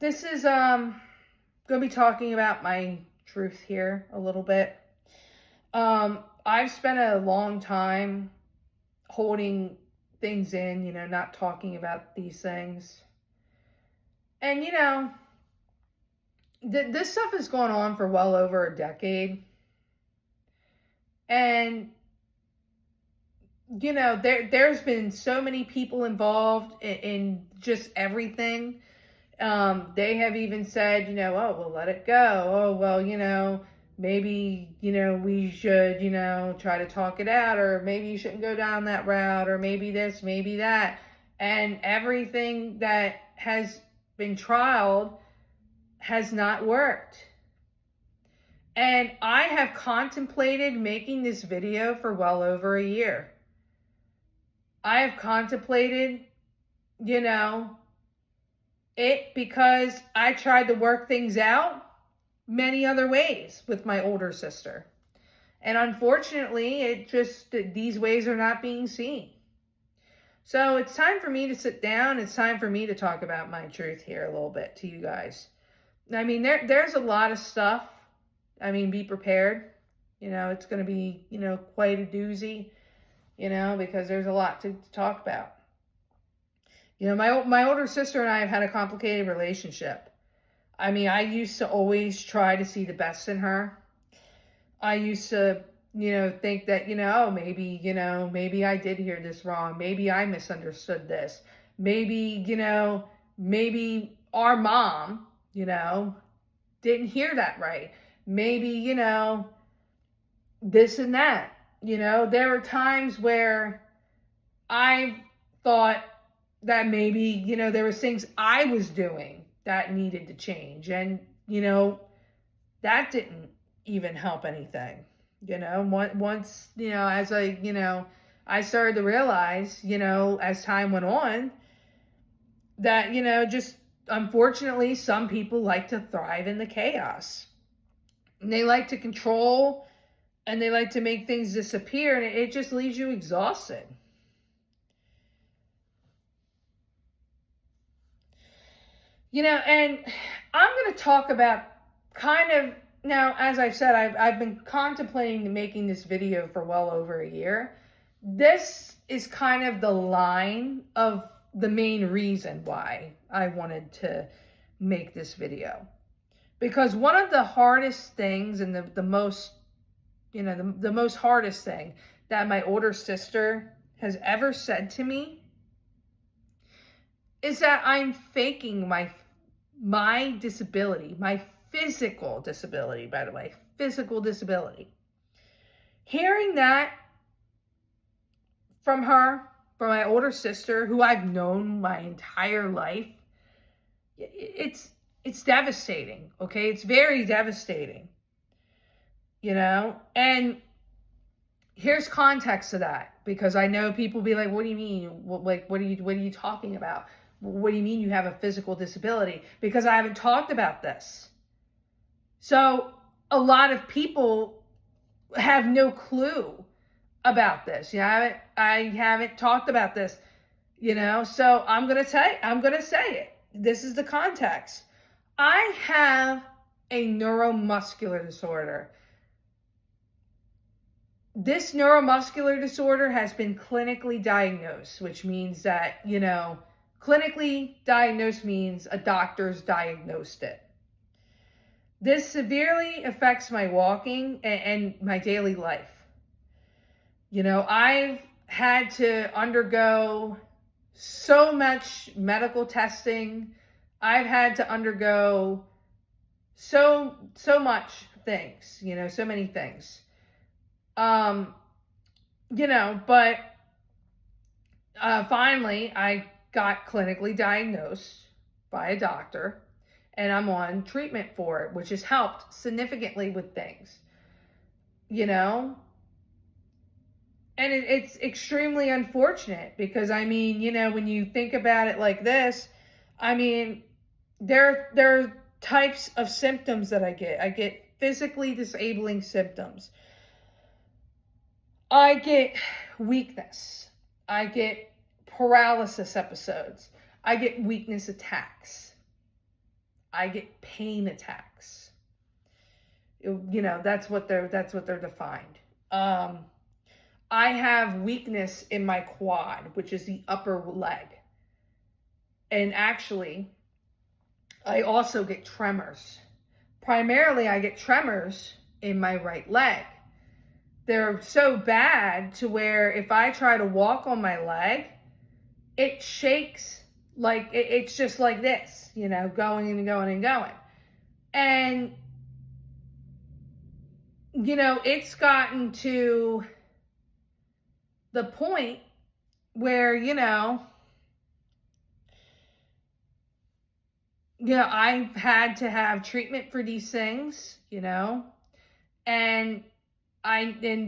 This is going to be talking about my truth here a little bit. I've spent a long time holding things in, not talking about these things. And, this stuff has gone on for well over a decade. And, there's been so many people involved in just everything. They have even said, oh, well, let it go. Oh, well, maybe, we should, try to talk it out, or maybe you shouldn't go down that route, or maybe this, maybe that. And everything that has been trialed has not worked. And I have contemplated making this video for well over a year. I have contemplated, it because I tried to work things out many other ways with my older sister. And unfortunately, these ways are not being seen. So it's time for me to sit down. It's time for me to talk about my truth here a little bit to you guys. I mean, there's a lot of stuff. I mean, be prepared. It's going to be, quite a doozy, because there's a lot to talk about. My older sister and I have had a complicated relationship. I mean, I used to always try to see the best in her. I used to, think that, maybe I did hear this wrong. Maybe I misunderstood this. Maybe, maybe our mom, didn't hear that right. Maybe, this and that. There were times where I thought that maybe, there was things I was doing that needed to change. And, that didn't even help anything. Once, as I started to realize, as time went on, that, just unfortunately, some people like to thrive in the chaos. And they like to control, and they like to make things disappear, and it just leaves you exhausted. And I'm going to talk about now, as I've said, I've been contemplating making this video for well over a year. This is kind of the line of the main reason why I wanted to make this video. Because one of the hardest things, and the most, the most hardest thing that my older sister has ever said to me is that I'm faking my disability, my physical disability, by the way, physical disability. Hearing that from her, from my older sister, who I've known my entire life, it's devastating, okay? It's very devastating, and here's context to that, because I know people be like, what do you mean? What are you talking about? What do you mean you have a physical disability? Because I haven't talked about this. So a lot of people have no clue about this. I haven't talked about this, so I'm going to say it. This is the context. I have a neuromuscular disorder. This neuromuscular disorder has been clinically diagnosed, which means that, clinically diagnosed means a doctor's diagnosed it. This severely affects my walking and my daily life. I've had to undergo so much medical testing. I've had to undergo so much things, so many things. But finally I got clinically diagnosed by a doctor, and I'm on treatment for it, which has helped significantly with things, and it's extremely unfortunate because, when you think about it like this, there are types of symptoms that I get. I get physically disabling symptoms. I get weakness. I get paralysis episodes. I get weakness attacks. I get pain attacks. That's what they're defined. I have weakness in my quad, which is the upper leg. And actually, I also get tremors. Primarily, I get tremors in my right leg. They're so bad to where if I try to walk on my leg, it shakes like it's just like this, going and going and going. And, it's gotten to the point where, I've had to have treatment for these things, and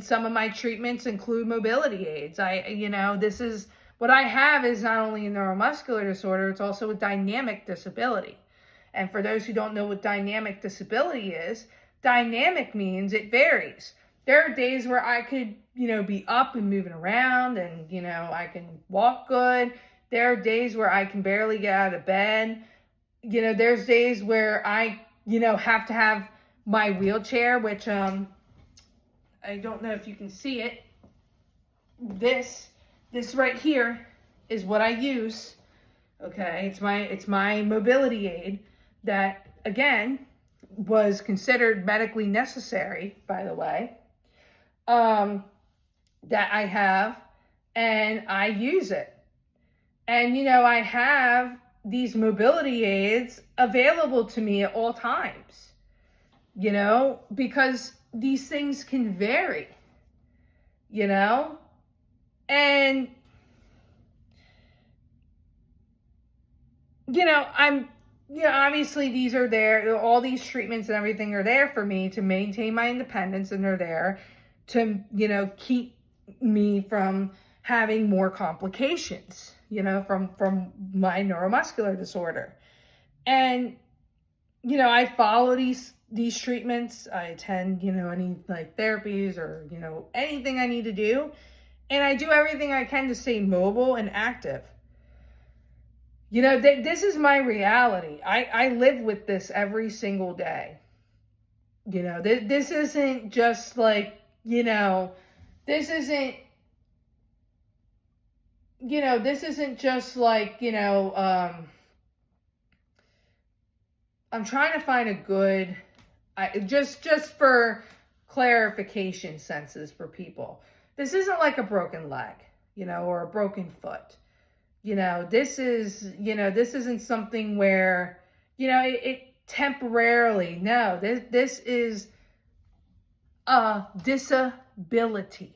some of my treatments include mobility aids. This is what I have is not only a neuromuscular disorder, it's also a dynamic disability. And for those who don't know what dynamic disability is, dynamic means it varies. There are days where I could, be up and moving around and, I can walk good. There are days where I can barely get out of bed. There's days where I, have to have my wheelchair, which, I don't know if you can see it. This right here is what I use. Okay. It's my mobility aid that, again, was considered medically necessary, by the way, that I have, and I use it. And, I have these mobility aids available to me at all times, because these things can vary, and, obviously these are there, all these treatments and everything are there for me to maintain my independence, and they're there to, keep me from having more complications, from my neuromuscular disorder. And, I follow these treatments. I attend, any like therapies or, anything I need to do. And I do everything I can to stay mobile and active. This is my reality. I live with this every single day. This isn't just like, this isn't just like, I'm trying to find a good, just for clarification senses for people. This isn't like a broken leg, or a broken foot. This isn't something where, it temporarily, no, this is a disability,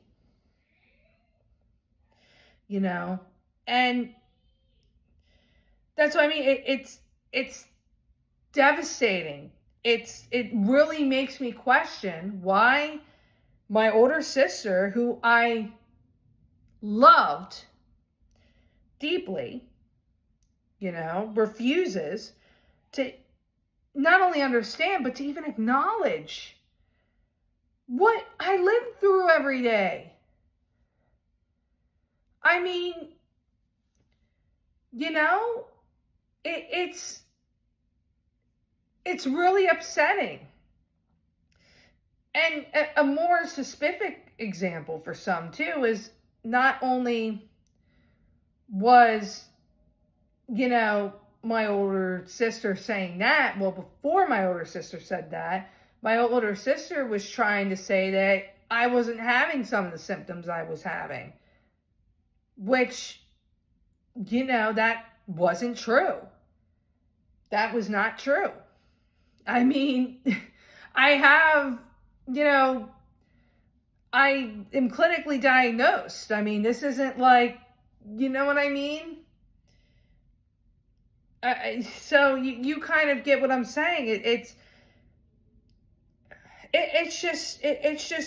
and that's what I mean. It's devastating. It really makes me question why my older sister, who I loved deeply, refuses to not only understand, but to even acknowledge what I live through every day. I mean, it's really upsetting. And a more specific example for some too is not only was, my older sister saying that, well, before my older sister said that, my older sister was trying to say that I wasn't having some of the symptoms I was having, which, that wasn't true. That was not true. I mean, I have, I am clinically diagnosed. I mean, this isn't like, you know what I mean? So you kind of get what I'm saying. It's just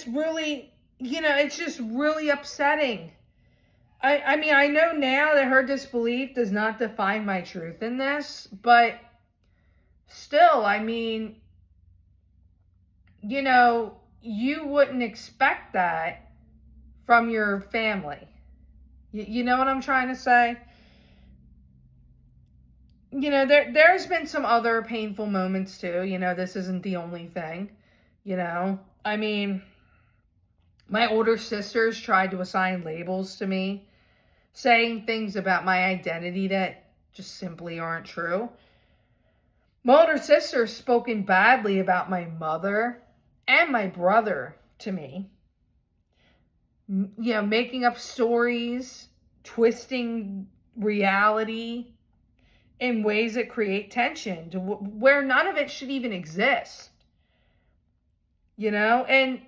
really, it's just really upsetting. I mean, I know now that her disbelief does not define my truth in this, but still, I mean, you wouldn't expect that from your family. You know what I'm trying to say? there's been some other painful moments too. This isn't the only thing. I mean, my older sisters tried to assign labels to me, saying things about my identity that just simply aren't true. My older sister spoken badly about my mother and my brother to me. Making up stories, twisting reality in ways that create tension to where none of it should even exist. And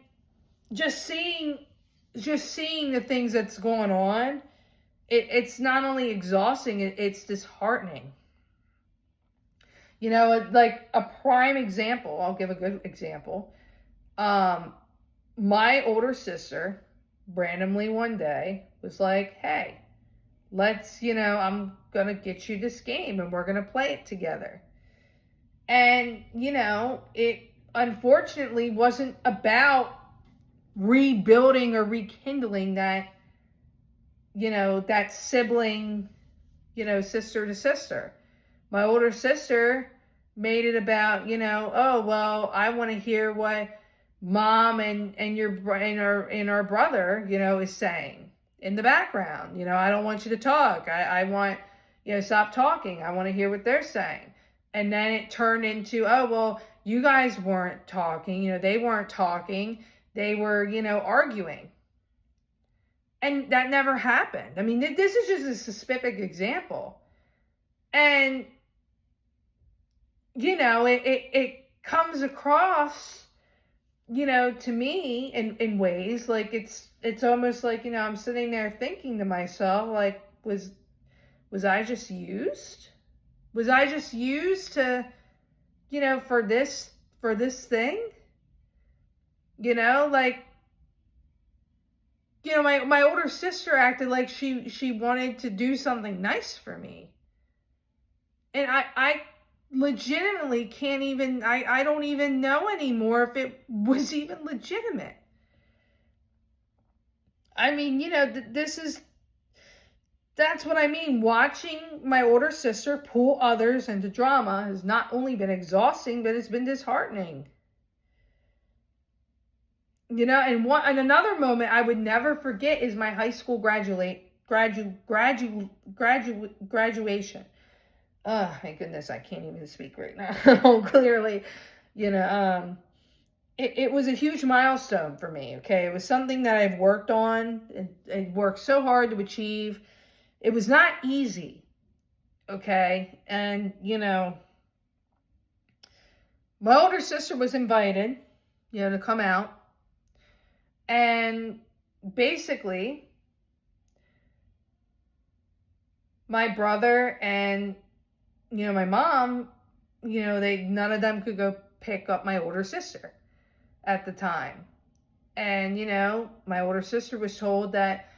just seeing the things that's going on, it's not only exhausting, it's disheartening. Like a prime example, I'll give a good example. My older sister randomly one day was like, hey, I'm going to get you this game and we're going to play it together. And, it unfortunately wasn't about rebuilding or rekindling that, that sibling, sister to sister. My older sister made it about, oh, well, I want to hear what mom and our brother, is saying in the background. I don't want you to talk. I want, stop talking. I want to hear what they're saying. And then it turned into, oh, well, you guys weren't talking. They weren't talking. They were, arguing. And that never happened. I mean, this is just a specific example. And, it comes across, to me in ways like it's almost like, I'm sitting there thinking to myself, like, was I just used? Was I just used to, for this thing? Like, my older sister acted like she wanted to do something nice for me. And I legitimately can't even, I don't even know anymore if it was even legitimate. I mean, that's what I mean. Watching my older sister pull others into drama has not only been exhausting, but it's been disheartening. And another moment I would never forget is my high school graduation. Oh, my goodness, I can't even speak right now. Clearly, it was a huge milestone for me, okay? It was something that I've worked on and worked so hard to achieve. It was not easy, okay? And, my older sister was invited, to come out. And basically, my brother and, my mom, none of them could go pick up my older sister at the time. And, my older sister was told that,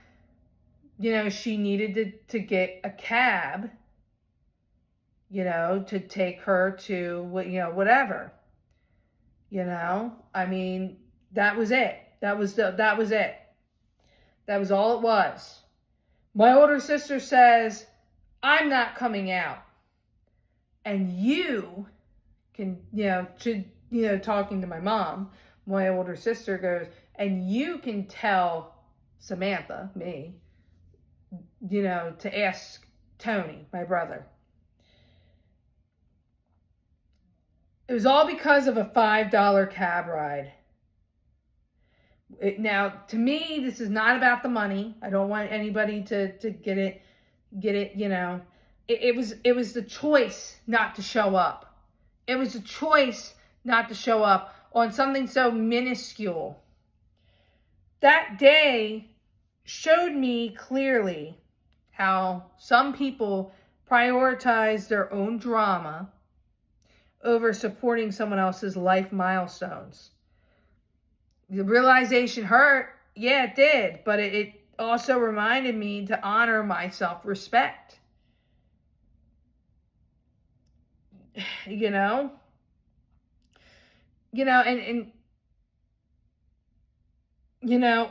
she needed to get a cab, to take her to, whatever. I mean, that was it. That was it. That was all it was. My older sister says, I'm not coming out. And you can, talking to my mom, my older sister goes, and you can tell Samantha, me, to ask Tony, my brother. It was all because of a $5 cab ride. Now, to me, this is not about the money. I don't want anybody to get it, It was the choice not to show up. It was a choice not to show up on something so minuscule. That day showed me clearly how some people prioritize their own drama over supporting someone else's life milestones. The realization hurt. Yeah, it did. But it also reminded me to honor my self-respect.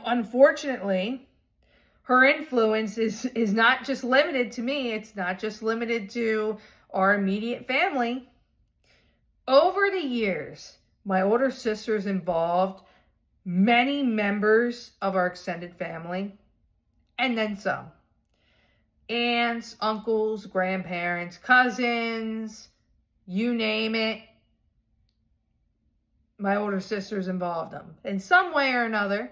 Unfortunately, her influence is not just limited to me. It's not just limited to our immediate family. Over the years, my older sister's involved many members of our extended family, and then some. Aunts, uncles, grandparents, cousins, you name it. My older sister's involved them in some way or another,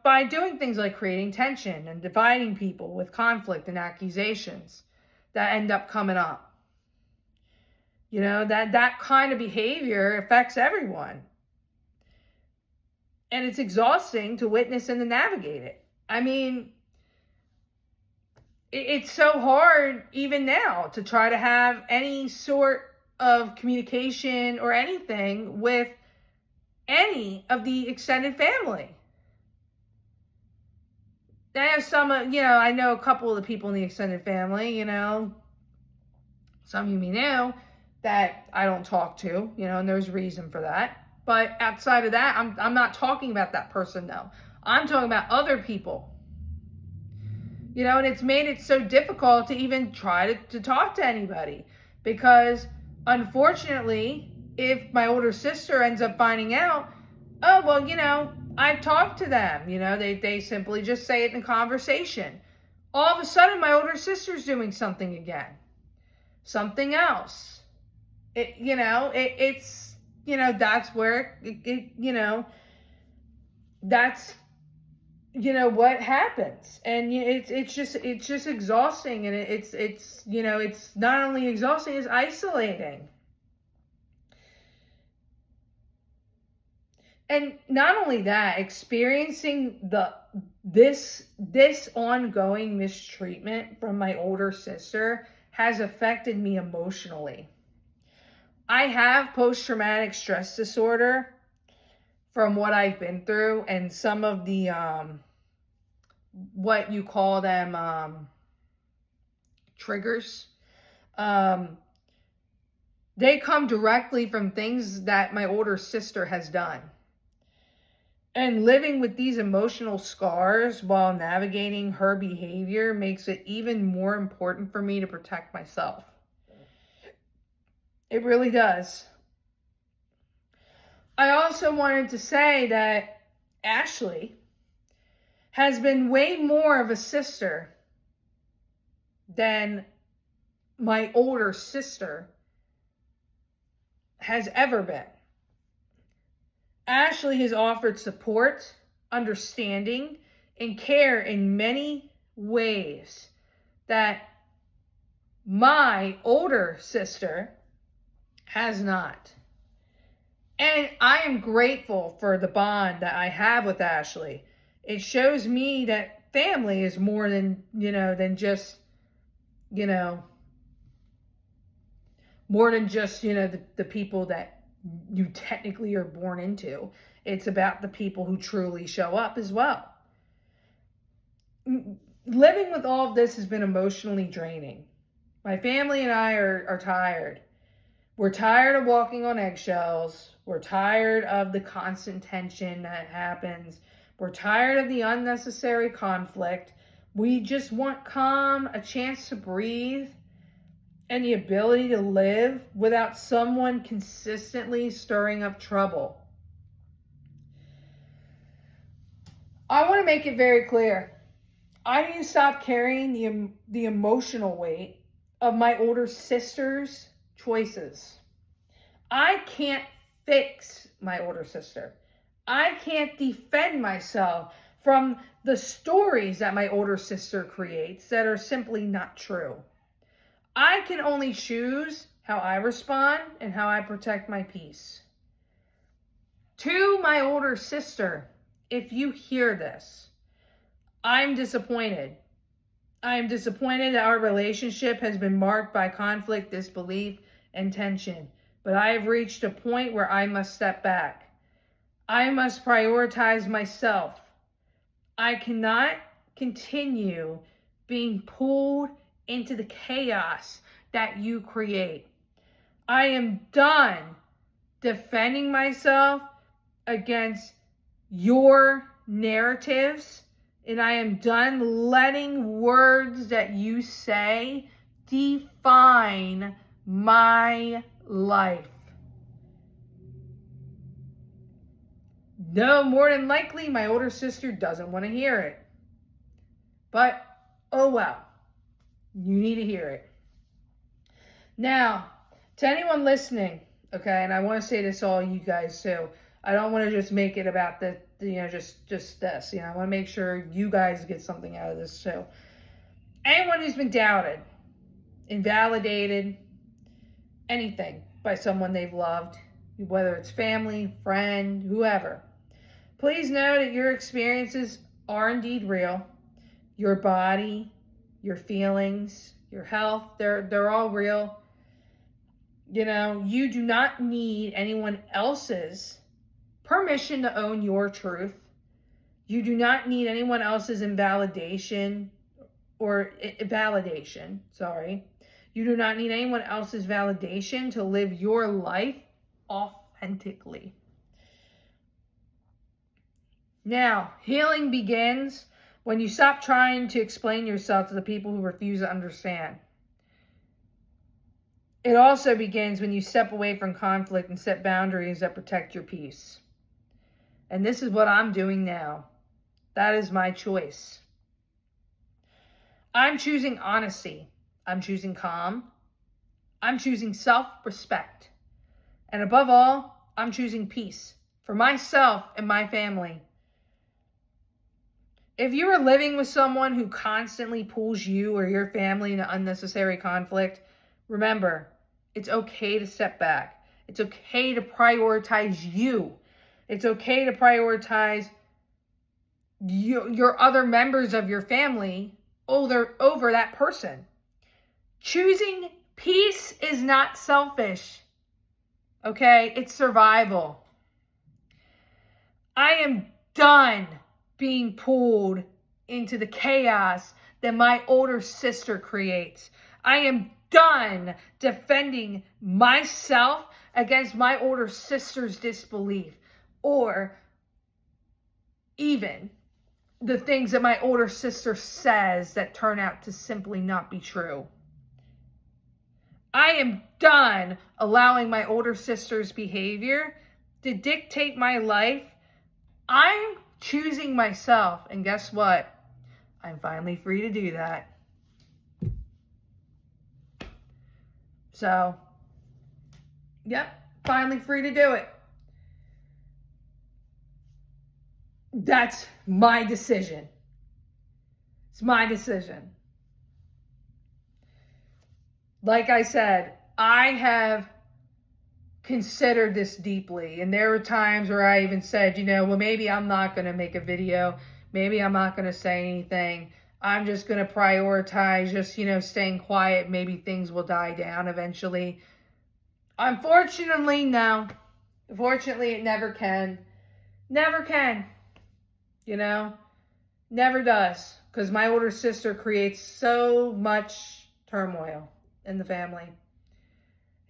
by doing things like creating tension and dividing people with conflict and accusations that end up coming up. That kind of behavior affects everyone. And it's exhausting to witness and to navigate it. I mean, it's so hard even now to try to have any sort of communication or anything with any of the extended family. I have some, I know a couple of the people in the extended family, some of you may know that I don't talk to, and there's reason for that. But outside of that, I'm not talking about that person though. I'm talking about other people. And it's made it so difficult to even try to talk to anybody, because unfortunately, if my older sister ends up finding out, oh, well, I've talked to them, they simply just say it in conversation. All of a sudden, my older sister's doing something again, something else. It's that's where that's what happens. And it's just exhausting, and it's not only exhausting, it's isolating. And not only that, experiencing this ongoing mistreatment from my older sister has affected me emotionally. I have post-traumatic stress disorder from what I've been through, and some of the what you call them triggers. They come directly from things that my older sister has done. And living with these emotional scars while navigating her behavior makes it even more important for me to protect myself. It really does. I also wanted to say that Ashlee has been way more of a sister than my older sister has ever been. Ashlee has offered support, understanding, and care in many ways that my older sister has not. And I am grateful for the bond that I have with Ashlee. It shows me that family is more than, than just, more than just, the people that you technically are born into. It's about the people who truly show up as well. Living with all of this has been emotionally draining. My family and I are tired. We're tired of walking on eggshells. We're tired of the constant tension that happens. We're tired of the unnecessary conflict. We just want calm, a chance to breathe, and the ability to live without someone consistently stirring up trouble. I want to make it very clear. I need to stop carrying the emotional weight of my older sister's choices. I can't fix my older sister. I can't defend myself from the stories that my older sister creates that are simply not true. I can only choose how I respond and how I protect my peace. To my older sister, if you hear this, I'm disappointed. I am disappointed that our relationship has been marked by conflict, disbelief, and tension. But I have reached a point where I must step back. I must prioritize myself. I cannot continue being pulled into the chaos that you create. I am done defending myself against your narratives, and I am done letting words that you say define my life. No, more than likely, my older sister doesn't want to hear it. But, oh well, you need to hear it. Now, to anyone listening, okay, and I want to say this to all you guys too. I don't want to just make it about just this. I want to make sure you guys get something out of this too. Anyone who's been doubted, invalidated, anything by someone they've loved, whether it's family, friend, whoever, please know that your experiences are indeed real. Your body, your feelings, your health, they're all real. You do not need anyone else's permission to own your truth. You do not need anyone else's validation. You do not need anyone else's validation to live your life authentically. Now, healing begins when you stop trying to explain yourself to the people who refuse to understand. It also begins when you step away from conflict and set boundaries that protect your peace. And this is what I'm doing now. That is my choice. I'm choosing honesty. I'm choosing calm. I'm choosing self-respect. And above all, I'm choosing peace for myself and my family. If you are living with someone who constantly pulls you or your family into unnecessary conflict, remember, it's okay to step back. It's okay to prioritize you. It's okay to prioritize your other members of your family over that person. Choosing peace is not selfish. Okay? It's survival. I am done being pulled into the chaos that my older sister creates. I am done defending myself against my older sister's disbelief, or even the things that my older sister says that turn out to simply not be true. I am done allowing my older sister's behavior to dictate my life. I'm choosing myself, and guess what? I'm finally free to do that. So, yep, finally free to do it. That's my decision. It's my decision. Like I said, I have considered this deeply. And there were times where I even said, well, maybe I'm not going to make a video. Maybe I'm not going to say anything. I'm just going to prioritize just, staying quiet. Maybe things will die down eventually. Unfortunately, no. Unfortunately, it never can. Never can. Never does. Because my older sister creates so much turmoil in the family.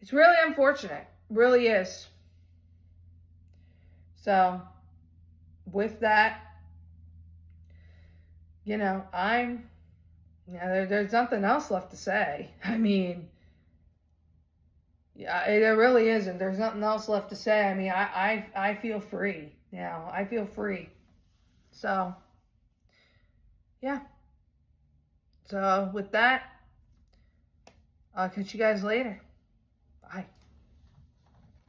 It's really unfortunate. Really is. So, with that, there's nothing else left to say. I mean, yeah, it really isn't. There's nothing else left to say. I mean, I feel free now. I feel free. So, yeah. So, with that, I'll catch you guys later.